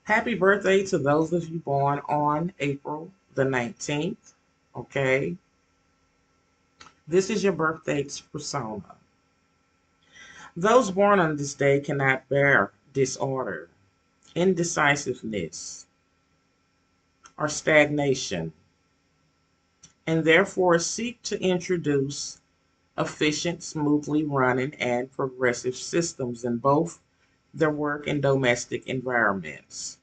Happy birthday to those of you born on April the 19th. Okay. This is your birthday's persona. Those born on this day cannot bear disorder, indecisiveness, or stagnation, and therefore seek to introduce efficient, smoothly running, and progressive systems in both their work and domestic environments.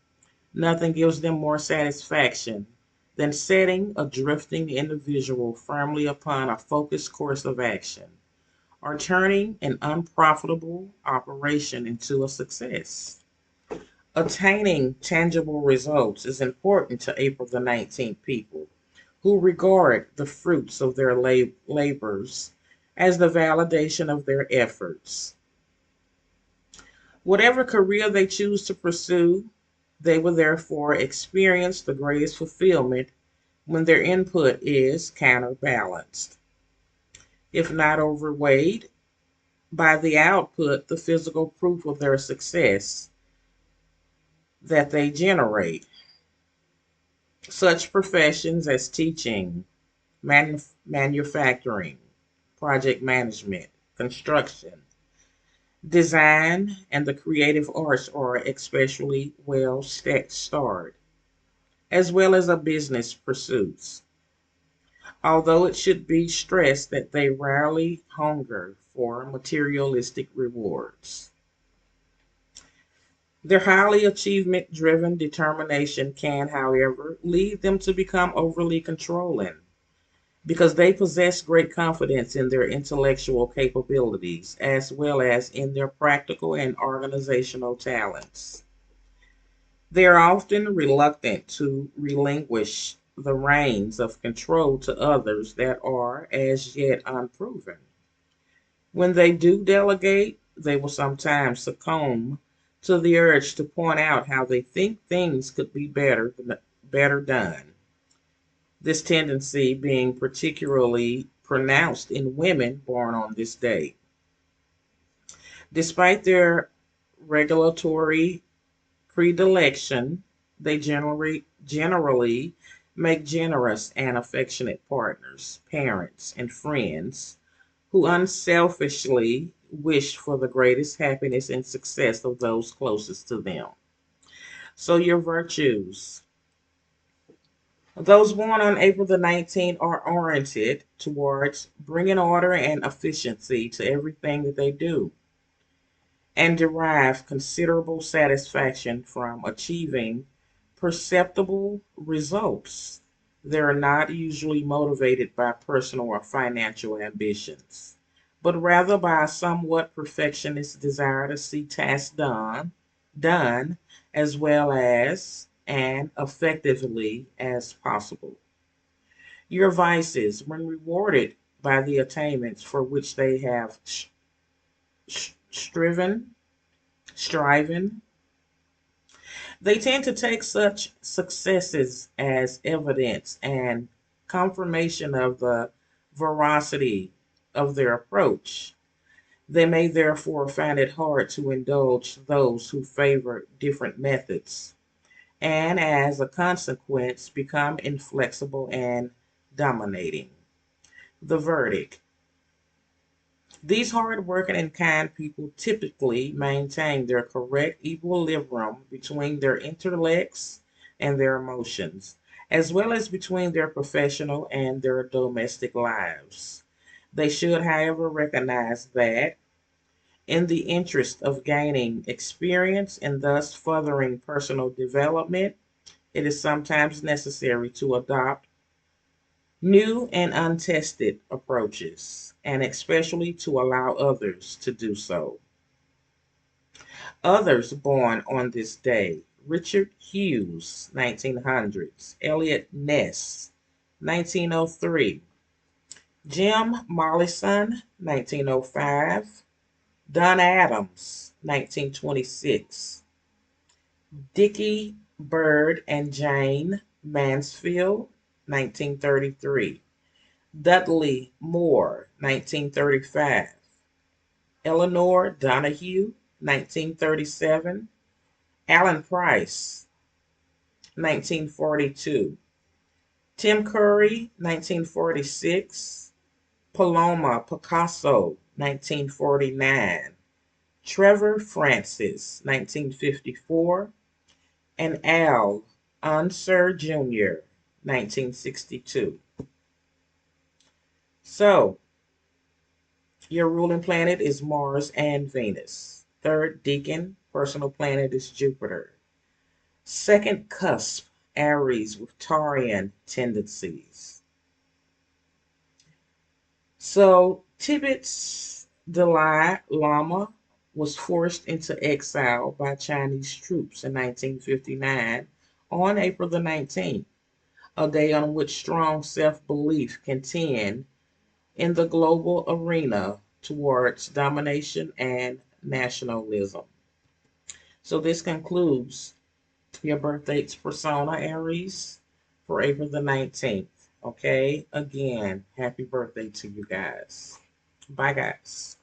Nothing gives them more satisfaction than setting a drifting individual firmly upon a focused course of action, or turning an unprofitable operation into a success. Attaining tangible results is important to April the 19th people who regard the fruits of their labors as the validation of their efforts. Whatever career they choose to pursue, they will therefore experience the greatest fulfillment when their input is counterbalanced, if not overweighed, by the output, the physical proof of their success that they generate. Such professions as teaching, manufacturing, project management, construction, design, and the creative arts are especially well starred, as well as a business pursuits. Although it should be stressed that they rarely hunger for materialistic rewards. Their highly achievement driven determination can, however, lead them to become overly controlling because they possess great confidence in their intellectual capabilities as well as in their practical and organizational talents. They are often reluctant to relinquish the reins of control to others that are as yet unproven. When they do delegate, they will sometimes succumb to the urge to point out how they think things could be better done. This tendency being particularly pronounced in women born on this day. Despite their regulatory predilection, they generally make generous and affectionate partners, parents, and friends who unselfishly wish for the greatest happiness and success of those closest to them. So, your virtues. Those born on April the 19th are oriented towards bringing order and efficiency to everything that they do and derive considerable satisfaction from achieving perceptible results. They are not usually motivated by personal or financial ambitions, but rather by a somewhat perfectionist desire to see tasks done as well as and effectively as possible. Your vices, when rewarded by the attainments for which they have striven, striven, they tend to take such successes as evidence and confirmation of the veracity of their approach. They may therefore find it hard to indulge those who favor different methods, and as a consequence, become inflexible and dominating. The verdict. These hard-working and kind people typically maintain their correct equilibrium between their intellects and their emotions, as well as between their professional and their domestic lives. They should, however, recognize that, in the interest of gaining experience and thus furthering personal development, it is sometimes necessary to adopt new and untested approaches, and especially to allow others to do so. Others born on this day: Richard Hughes, 1900s; Eliot Ness, 1903; Jim Mollison, 1905; Don Adams, 1926; Dickie Bird and Jane Mansfield, 1933; Dudley Moore, 1935; Eleanor Donahue, 1937; Alan Price, 1942. Tim Curry, 1946. Paloma Picasso, 1949. Trevor Francis, 1954. And Al Unser Jr., 1962. So, your ruling planet is Mars and Venus. Third decan, personal planet is Jupiter. Second cusp, Aries with Taurian tendencies. So, Tibet's Dalai Lama was forced into exile by Chinese troops in 1959 on April the 19th, a day on which strong self belief can tend in the global arena towards domination and nationalism. So, this concludes your birthday's persona, Aries, for April the 19th. Okay, again, happy birthday to you guys. Bye, guys.